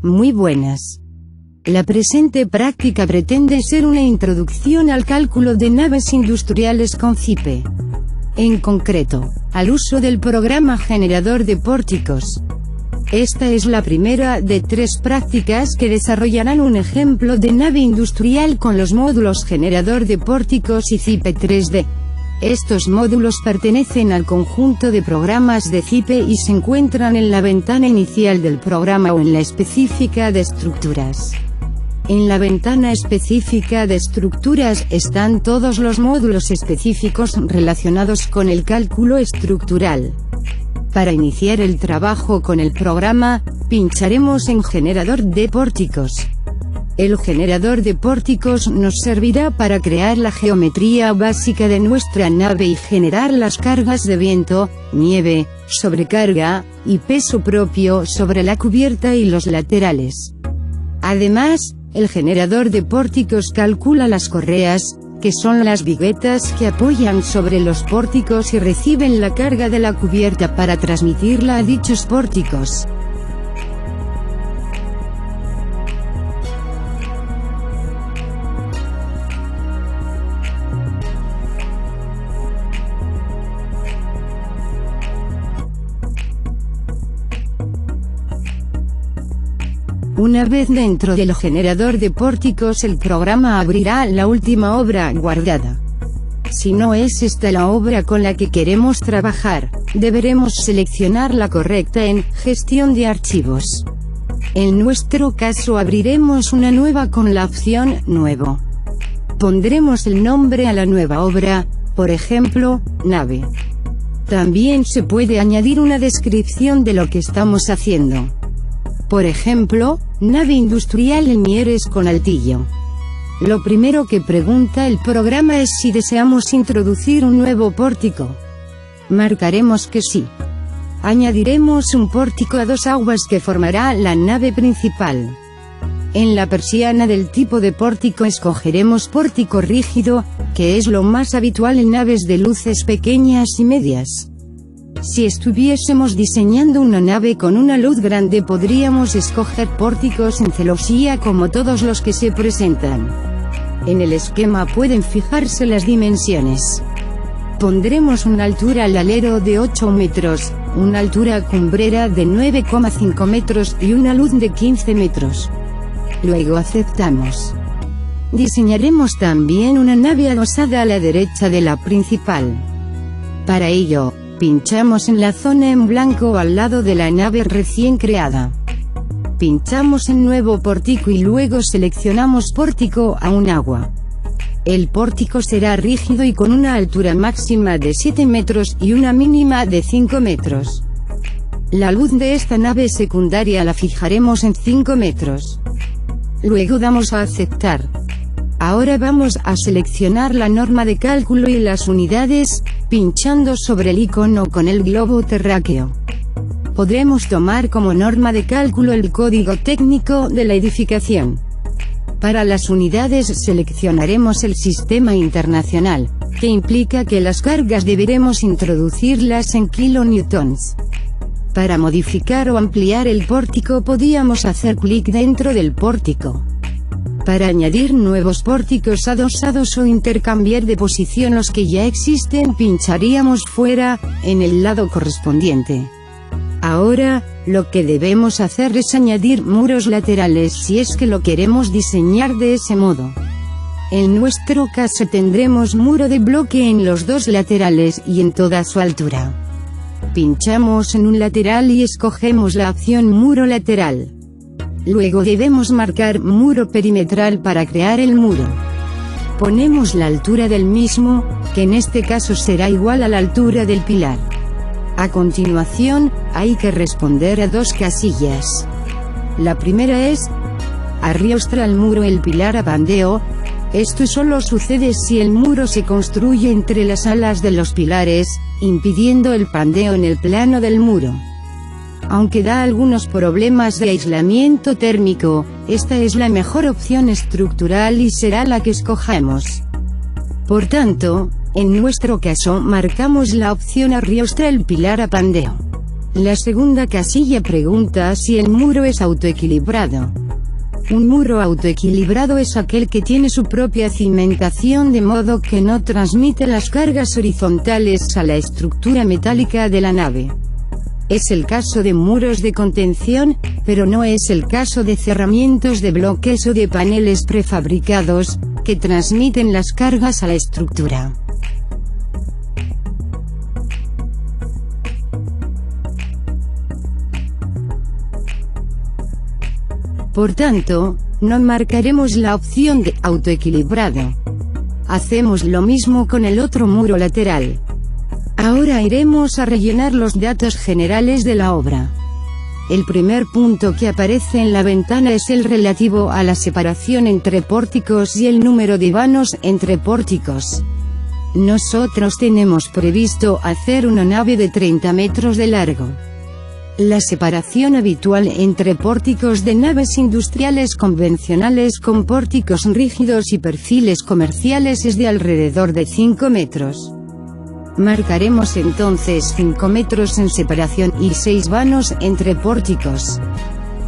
Muy buenas. La presente práctica pretende ser una introducción al cálculo de naves industriales con CIPE. En concreto, al uso del programa generador de pórticos. Esta es la primera de 3 prácticas que desarrollarán un ejemplo de nave industrial con los módulos generador de pórticos y CIPE 3D. Estos módulos pertenecen al conjunto de programas de CIPE y se encuentran en la ventana inicial del programa o en la específica de estructuras. En la ventana específica de estructuras están todos los módulos específicos relacionados con el cálculo estructural. Para iniciar el trabajo con el programa, pincharemos en Generador de pórticos. El generador de pórticos nos servirá para crear la geometría básica de nuestra nave y generar las cargas de viento, nieve, sobrecarga, y peso propio sobre la cubierta y los laterales. Además, el generador de pórticos calcula las correas, que son las viguetas que apoyan sobre los pórticos y reciben la carga de la cubierta para transmitirla a dichos pórticos. Una vez dentro del generador de pórticos, el programa abrirá la última obra guardada. Si no es esta la obra con la que queremos trabajar, deberemos seleccionar la correcta en Gestión de archivos. En nuestro caso abriremos una nueva con la opción Nuevo. Pondremos el nombre a la nueva obra, por ejemplo, nave. También se puede añadir una descripción de lo que estamos haciendo. Por ejemplo, nave industrial en Mieres con Altillo. Lo primero que pregunta el programa es si deseamos introducir un nuevo pórtico. Marcaremos que sí. Añadiremos un pórtico a 2 aguas que formará la nave principal. En la persiana del tipo de pórtico escogeremos pórtico rígido, que es lo más habitual en naves de luces pequeñas y medias. Si estuviésemos diseñando una nave con una luz grande, podríamos escoger pórticos en celosía como todos los que se presentan. En el esquema pueden fijarse las dimensiones. Pondremos una altura al alero de 8 metros, una altura cumbrera de 9,5 metros y una luz de 15 metros. Luego aceptamos. Diseñaremos también una nave adosada a la derecha de la principal. Para ello, pinchamos en la zona en blanco al lado de la nave recién creada. Pinchamos en Nuevo pórtico y luego seleccionamos Pórtico a un agua. El pórtico será rígido y con una altura máxima de 7 metros y una mínima de 5 metros. La luz de esta nave secundaria la fijaremos en 5 metros. Luego damos a aceptar. Ahora vamos a seleccionar la norma de cálculo y las unidades, pinchando sobre el icono con el globo terráqueo. Podremos tomar como norma de cálculo el código técnico de la edificación. Para las unidades seleccionaremos el sistema internacional, que implica que las cargas deberemos introducirlas en kilonewtons. Para modificar o ampliar el pórtico podíamos hacer clic dentro del pórtico. Para añadir nuevos pórticos adosados o intercambiar de posición los que ya existen, pincharíamos fuera, en el lado correspondiente. Ahora, lo que debemos hacer es añadir muros laterales si es que lo queremos diseñar de ese modo. En nuestro caso tendremos muro de bloque en los 2 laterales y en toda su altura. Pinchamos en un lateral y escogemos la opción Muro lateral. Luego debemos marcar muro perimetral para crear el muro. Ponemos la altura del mismo, que en este caso será igual a la altura del pilar. A continuación, hay que responder a 2 casillas. La primera es: ¿arriostra el muro el pilar a pandeo? Esto solo sucede si el muro se construye entre las alas de los pilares, impidiendo el pandeo en el plano del muro. Aunque da algunos problemas de aislamiento térmico, esta es la mejor opción estructural y será la que escojamos. Por tanto, en nuestro caso marcamos la opción arriostra el pilar a pandeo. La segunda casilla pregunta si el muro es autoequilibrado. Un muro autoequilibrado es aquel que tiene su propia cimentación de modo que no transmite las cargas horizontales a la estructura metálica de la nave. Es el caso de muros de contención, pero no es el caso de cerramientos de bloques o de paneles prefabricados, que transmiten las cargas a la estructura. Por tanto, no marcaremos la opción de autoequilibrado. Hacemos lo mismo con el otro muro lateral. Ahora iremos a rellenar los datos generales de la obra. El primer punto que aparece en la ventana es el relativo a la separación entre pórticos y el número de vanos entre pórticos. Nosotros tenemos previsto hacer una nave de 30 metros de largo. La separación habitual entre pórticos de naves industriales convencionales con pórticos rígidos y perfiles comerciales es de alrededor de 5 metros. Marcaremos entonces 5 metros en separación y 6 vanos entre pórticos.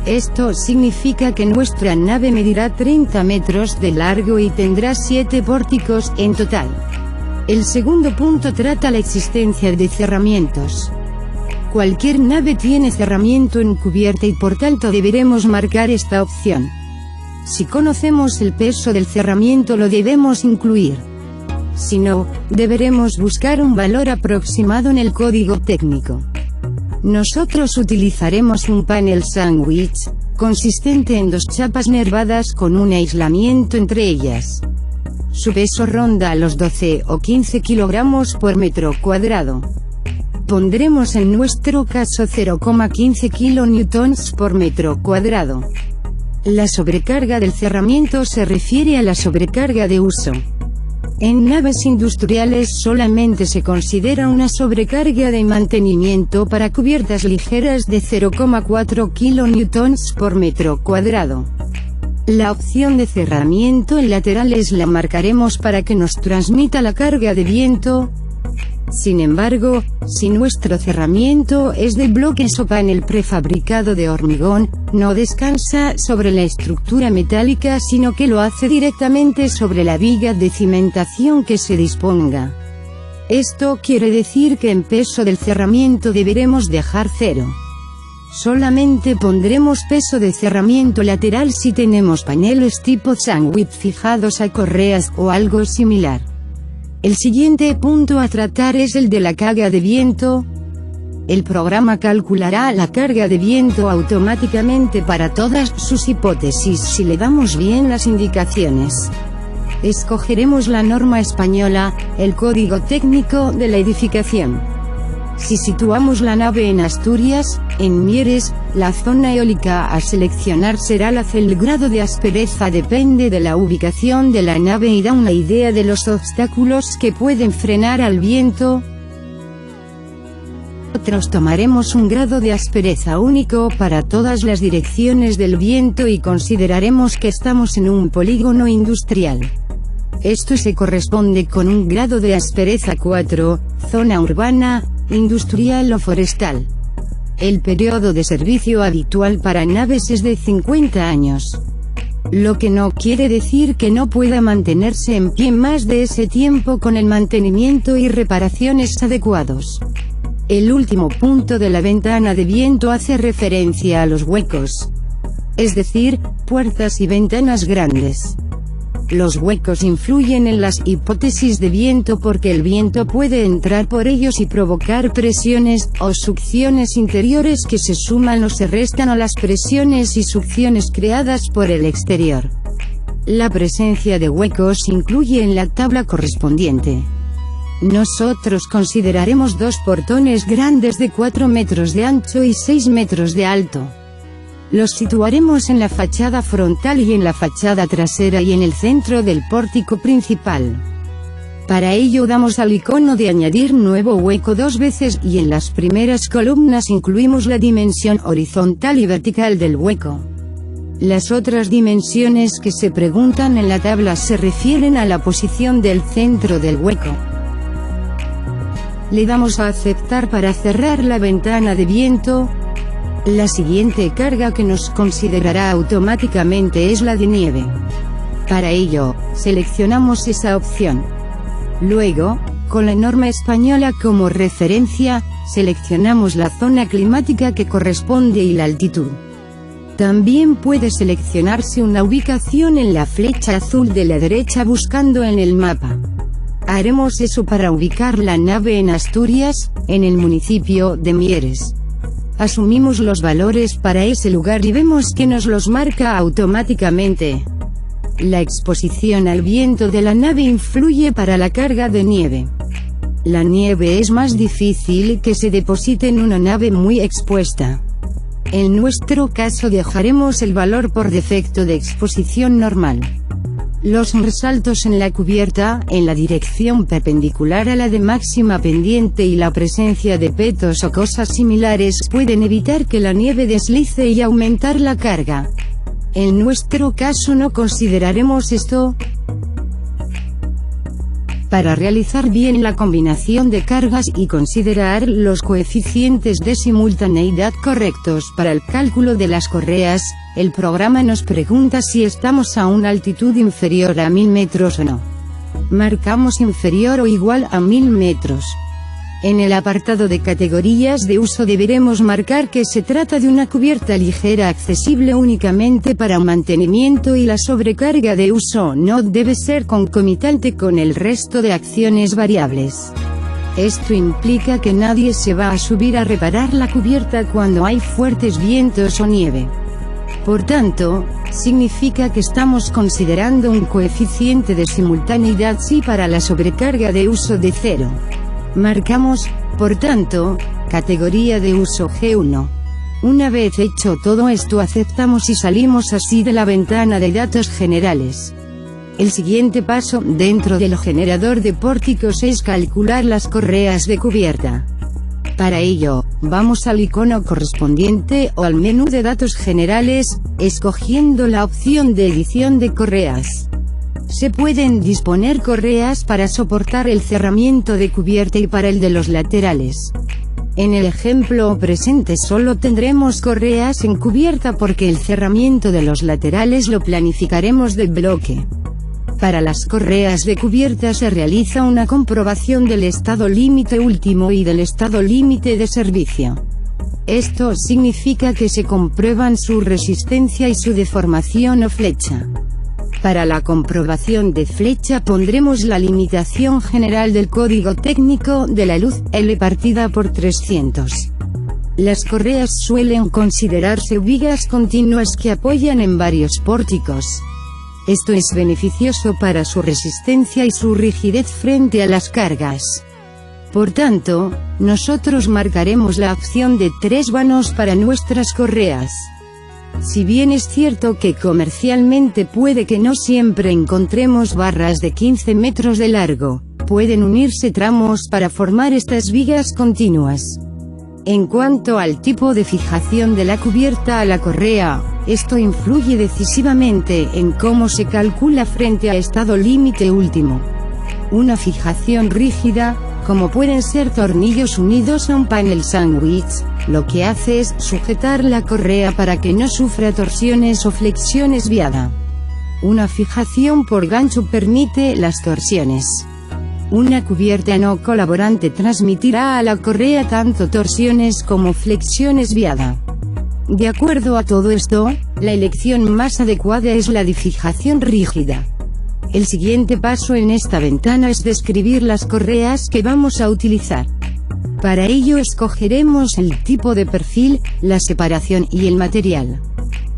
Esto significa que nuestra nave medirá 30 metros de largo y tendrá 7 pórticos en total. El segundo punto trata la existencia de cerramientos. Cualquier nave tiene cerramiento en cubierta y por tanto deberemos marcar esta opción. Si conocemos el peso del cerramiento lo debemos incluir. Si no, deberemos buscar un valor aproximado en el código técnico. Nosotros utilizaremos un panel sándwich, consistente en 2 chapas nervadas con un aislamiento entre ellas. Su peso ronda los 12 o 15 kilogramos por metro cuadrado. Pondremos en nuestro caso 0,15 kN por metro cuadrado. La sobrecarga del cerramiento se refiere a la sobrecarga de uso. En naves industriales solamente se considera una sobrecarga de mantenimiento para cubiertas ligeras de 0,4 kN por metro cuadrado. La opción de cerramiento en laterales la marcaremos para que nos transmita la carga de viento. Sin embargo, si nuestro cerramiento es de bloques o panel prefabricado de hormigón, no descansa sobre la estructura metálica sino que lo hace directamente sobre la viga de cimentación que se disponga. Esto quiere decir que en peso del cerramiento deberemos dejar 0. Solamente pondremos peso de cerramiento lateral si tenemos paneles tipo sándwich fijados a correas o algo similar. El siguiente punto a tratar es el de la carga de viento. El programa calculará la carga de viento automáticamente para todas sus hipótesis si le damos bien las indicaciones. Escogeremos la norma española, el código técnico de la edificación. Si situamos la nave en Asturias, en Mieres, la zona eólica a seleccionar será la C. El grado de aspereza depende de la ubicación de la nave y da una idea de los obstáculos que pueden frenar al viento. Nosotros tomaremos un grado de aspereza único para todas las direcciones del viento y consideraremos que estamos en un polígono industrial. Esto se corresponde con un grado de aspereza 4, zona urbana, industrial o forestal. El periodo de servicio habitual para naves es de 50 años. Lo que no quiere decir que no pueda mantenerse en pie más de ese tiempo con el mantenimiento y reparaciones adecuados. El último punto de la ventana de viento hace referencia a los huecos. Es decir, puertas y ventanas grandes. Los huecos influyen en las hipótesis de viento porque el viento puede entrar por ellos y provocar presiones o succiones interiores que se suman o se restan a las presiones y succiones creadas por el exterior. La presencia de huecos se incluye en la tabla correspondiente. Nosotros consideraremos 2 portones grandes de 4 metros de ancho y 6 metros de alto. Los situaremos en la fachada frontal y en la fachada trasera y en el centro del pórtico principal. Para ello damos al icono de añadir nuevo hueco 2 veces y en las primeras columnas incluimos la dimensión horizontal y vertical del hueco. Las otras dimensiones que se preguntan en la tabla se refieren a la posición del centro del hueco. Le damos a aceptar para cerrar la ventana de viento. La siguiente carga que nos considerará automáticamente es la de nieve. Para ello, seleccionamos esa opción. Luego, con la norma española como referencia, seleccionamos la zona climática que corresponde y la altitud. También puede seleccionarse una ubicación en la flecha azul de la derecha buscando en el mapa. Haremos eso para ubicar la nave en Asturias, en el municipio de Mieres. Asumimos los valores para ese lugar y vemos que nos los marca automáticamente. La exposición al viento de la nave influye para la carga de nieve. La nieve es más difícil que se deposite en una nave muy expuesta. En nuestro caso dejaremos el valor por defecto de exposición normal. Los resaltos en la cubierta, en la dirección perpendicular a la de máxima pendiente y la presencia de petos o cosas similares pueden evitar que la nieve deslice y aumentar la carga. En nuestro caso no consideraremos esto. Para realizar bien la combinación de cargas y considerar los coeficientes de simultaneidad correctos para el cálculo de las correas, el programa nos pregunta si estamos a una altitud inferior a 1000 metros o no. Marcamos inferior o igual a 1000 metros. En el apartado de categorías de uso deberemos marcar que se trata de una cubierta ligera accesible únicamente para mantenimiento y la sobrecarga de uso no debe ser concomitante con el resto de acciones variables. Esto implica que nadie se va a subir a reparar la cubierta cuando hay fuertes vientos o nieve. Por tanto, significa que estamos considerando un coeficiente de simultaneidad sí para la sobrecarga de uso de 0. Marcamos, por tanto, categoría de uso G1. Una vez hecho todo esto aceptamos y salimos así de la ventana de datos generales. El siguiente paso, dentro del generador de pórticos, es calcular las correas de cubierta. Para ello, vamos al icono correspondiente o al menú de datos generales, escogiendo la opción de edición de correas. Se pueden disponer correas para soportar el cerramiento de cubierta y para el de los laterales. En el ejemplo presente solo tendremos correas en cubierta porque el cerramiento de los laterales lo planificaremos de bloque. Para las correas de cubierta se realiza una comprobación del estado límite último y del estado límite de servicio. Esto significa que se comprueban su resistencia y su deformación o flecha. Para la comprobación de flecha pondremos la limitación general del código técnico de la luz, L partida por 300. Las correas suelen considerarse vigas continuas que apoyan en varios pórticos. Esto es beneficioso para su resistencia y su rigidez frente a las cargas. Por tanto, nosotros marcaremos la opción de 3 vanos para nuestras correas. Si bien es cierto que comercialmente puede que no siempre encontremos barras de 15 metros de largo, pueden unirse tramos para formar estas vigas continuas. En cuanto al tipo de fijación de la cubierta a la correa, esto influye decisivamente en cómo se calcula frente a estado límite último. Una fijación rígida, como pueden ser tornillos unidos a un panel sándwich, lo que hace es sujetar la correa para que no sufra torsiones o flexiones viada. Una fijación por gancho permite las torsiones. Una cubierta no colaborante transmitirá a la correa tanto torsiones como flexiones viada. De acuerdo a todo esto, la elección más adecuada es la de fijación rígida. El siguiente paso en esta ventana es describir las correas que vamos a utilizar. Para ello escogeremos el tipo de perfil, la separación y el material.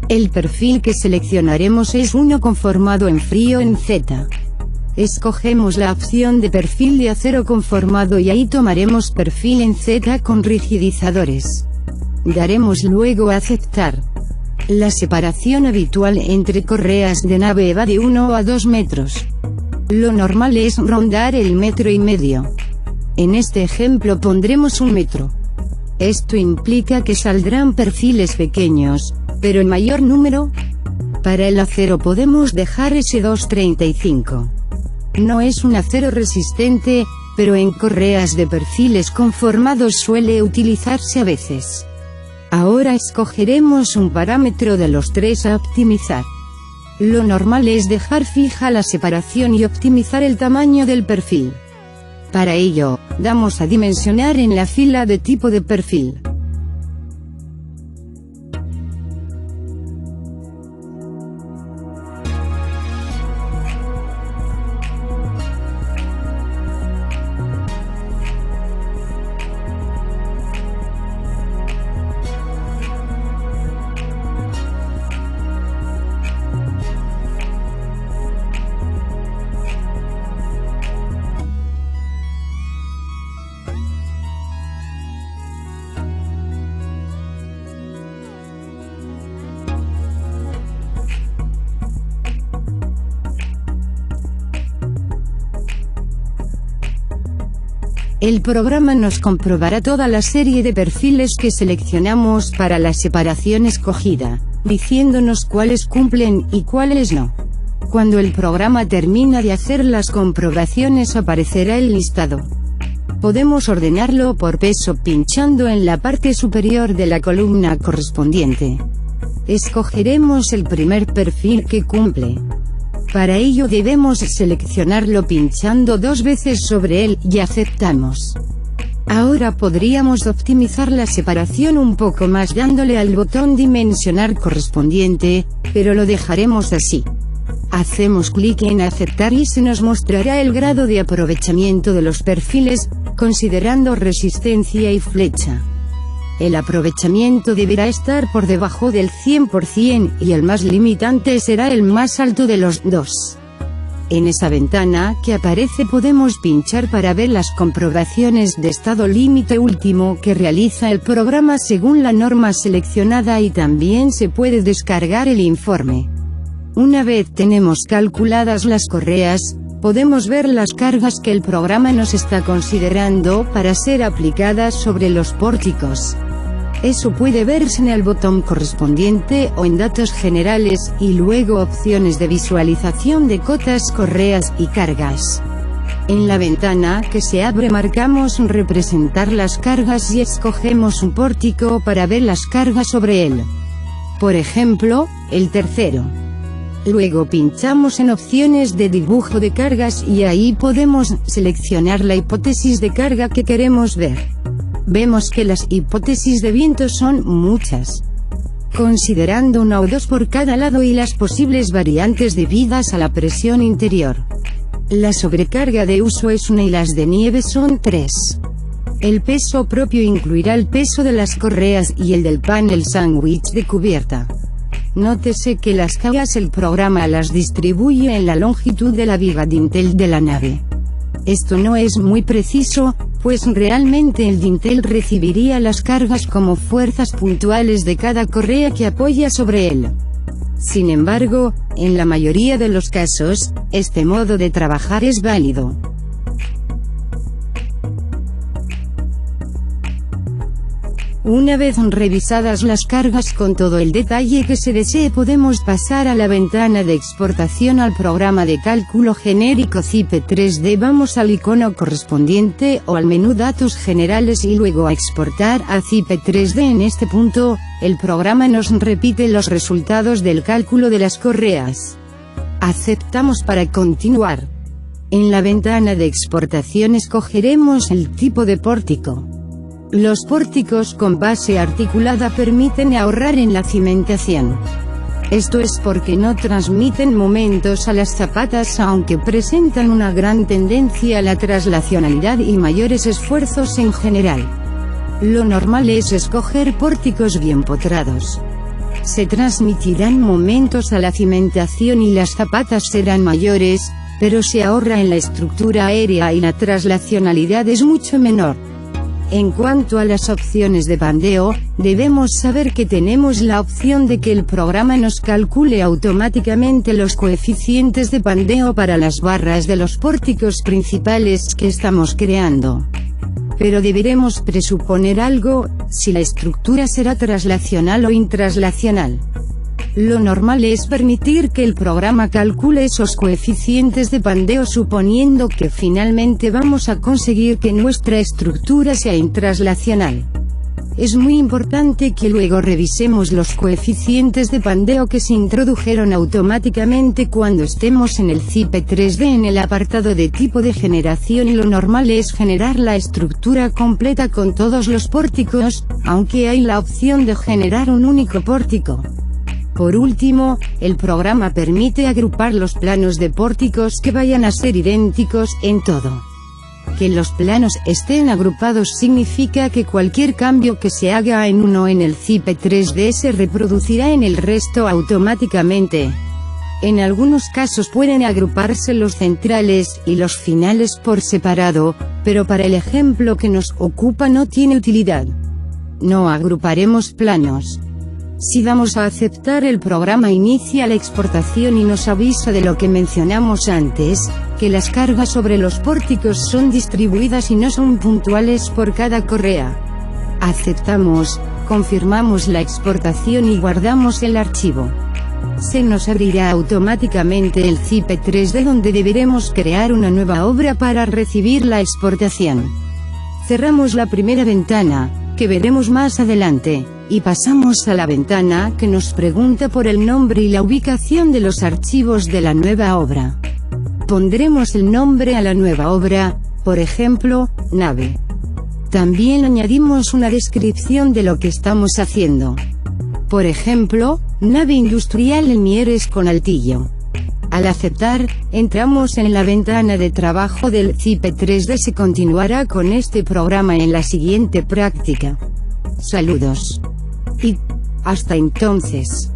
El perfil que seleccionaremos es uno conformado en frío en Z. Escogemos la opción de perfil de acero conformado y ahí tomaremos perfil en Z con rigidizadores. Daremos luego a aceptar. La separación habitual entre correas de nave va de 1 a 2 metros. Lo normal es rondar el 1,5 metros. En este ejemplo pondremos 1 metro. Esto implica que saldrán perfiles pequeños, pero en mayor número. Para el acero podemos dejar ese 235. No es un acero resistente, pero en correas de perfiles conformados suele utilizarse a veces. Ahora escogeremos un parámetro de los 3 a optimizar. Lo normal es dejar fija la separación y optimizar el tamaño del perfil. Para ello, damos a dimensionar en la fila de tipo de perfil. El programa nos comprobará toda la serie de perfiles que seleccionamos para la separación escogida, diciéndonos cuáles cumplen y cuáles no. Cuando el programa termina de hacer las comprobaciones aparecerá el listado. Podemos ordenarlo por peso pinchando en la parte superior de la columna correspondiente. Escogeremos el primer perfil que cumple. Para ello debemos seleccionarlo pinchando 2 veces sobre él y aceptamos. Ahora podríamos optimizar la separación un poco más dándole al botón dimensionar correspondiente, pero lo dejaremos así. Hacemos clic en aceptar y se nos mostrará el grado de aprovechamiento de los perfiles, considerando resistencia y flecha. El aprovechamiento deberá estar por debajo del 100% y el más limitante será el más alto de los dos. En esa ventana que aparece podemos pinchar para ver las comprobaciones de estado límite último que realiza el programa según la norma seleccionada y también se puede descargar el informe. Una vez tenemos calculadas las correas, podemos ver las cargas que el programa nos está considerando para ser aplicadas sobre los pórticos. Eso puede verse en el botón correspondiente o en datos generales, y luego opciones de visualización de cotas, correas y cargas. En la ventana que se abre marcamos representar las cargas y escogemos un pórtico para ver las cargas sobre él. Por ejemplo, el tercero. Luego pinchamos en opciones de dibujo de cargas y ahí podemos seleccionar la hipótesis de carga que queremos ver. Vemos que las hipótesis de viento son muchas, considerando 1 o 2 por cada lado y las posibles variantes debidas a la presión interior. La sobrecarga de uso es 1 y las de nieve son 3. El peso propio incluirá el peso de las correas y el del panel sándwich de cubierta. Nótese que las cargas el programa las distribuye en la longitud de la viga dintel de la nave. Esto no es muy preciso, pues realmente el dintel recibiría las cargas como fuerzas puntuales de cada correa que apoya sobre él. Sin embargo, en la mayoría de los casos, este modo de trabajar es válido. Una vez revisadas las cargas con todo el detalle que se desee, podemos pasar a la ventana de exportación al programa de cálculo genérico CIPE 3D. Vamos al icono correspondiente o al menú datos generales y luego a exportar a CIPE 3D. En este punto, el programa nos repite los resultados del cálculo de las correas. Aceptamos para continuar. En la ventana de exportación escogeremos el tipo de pórtico. Los pórticos con base articulada permiten ahorrar en la cimentación. Esto es porque no transmiten momentos a las zapatas, aunque presentan una gran tendencia a la traslacionalidad y mayores esfuerzos en general. Lo normal es escoger pórticos bien potrados. Se transmitirán momentos a la cimentación y las zapatas serán mayores, pero se ahorra en la estructura aérea y la traslacionalidad es mucho menor. En cuanto a las opciones de bandeo, debemos saber que tenemos la opción de que el programa nos calcule automáticamente los coeficientes de bandeo para las barras de los pórticos principales que estamos creando. Pero deberemos presuponer algo: si la estructura será traslacional o intraslacional. Lo normal es permitir que el programa calcule esos coeficientes de pandeo suponiendo que finalmente vamos a conseguir que nuestra estructura sea intranslacional. Es muy importante que luego revisemos los coeficientes de pandeo que se introdujeron automáticamente cuando estemos en el CIPE 3D en el apartado de tipo de generación y lo normal es generar la estructura completa con todos los pórticos, aunque hay la opción de generar un único pórtico. Por último, el programa permite agrupar los planos de pórticos que vayan a ser idénticos en todo. Que los planos estén agrupados significa que cualquier cambio que se haga en uno en el CIPE 3D se reproducirá en el resto automáticamente. En algunos casos pueden agruparse los centrales y los finales por separado, pero para el ejemplo que nos ocupa no tiene utilidad. No agruparemos planos. Si damos a aceptar, el programa inicia la exportación y nos avisa de lo que mencionamos antes, que las cargas sobre los pórticos son distribuidas y no son puntuales por cada correa. Aceptamos, confirmamos la exportación y guardamos el archivo. Se nos abrirá automáticamente el CIPE 3D donde deberemos crear una nueva obra para recibir la exportación. Cerramos la primera ventana, que veremos más adelante, y pasamos a la ventana que nos pregunta por el nombre y la ubicación de los archivos de la nueva obra. Pondremos el nombre a la nueva obra, por ejemplo, nave. También añadimos una descripción de lo que estamos haciendo. Por ejemplo, nave industrial en Mieres con Altillo. Al aceptar, entramos en la ventana de trabajo del CIPE 3D. Se continuará con este programa en la siguiente práctica. Saludos. Y hasta entonces.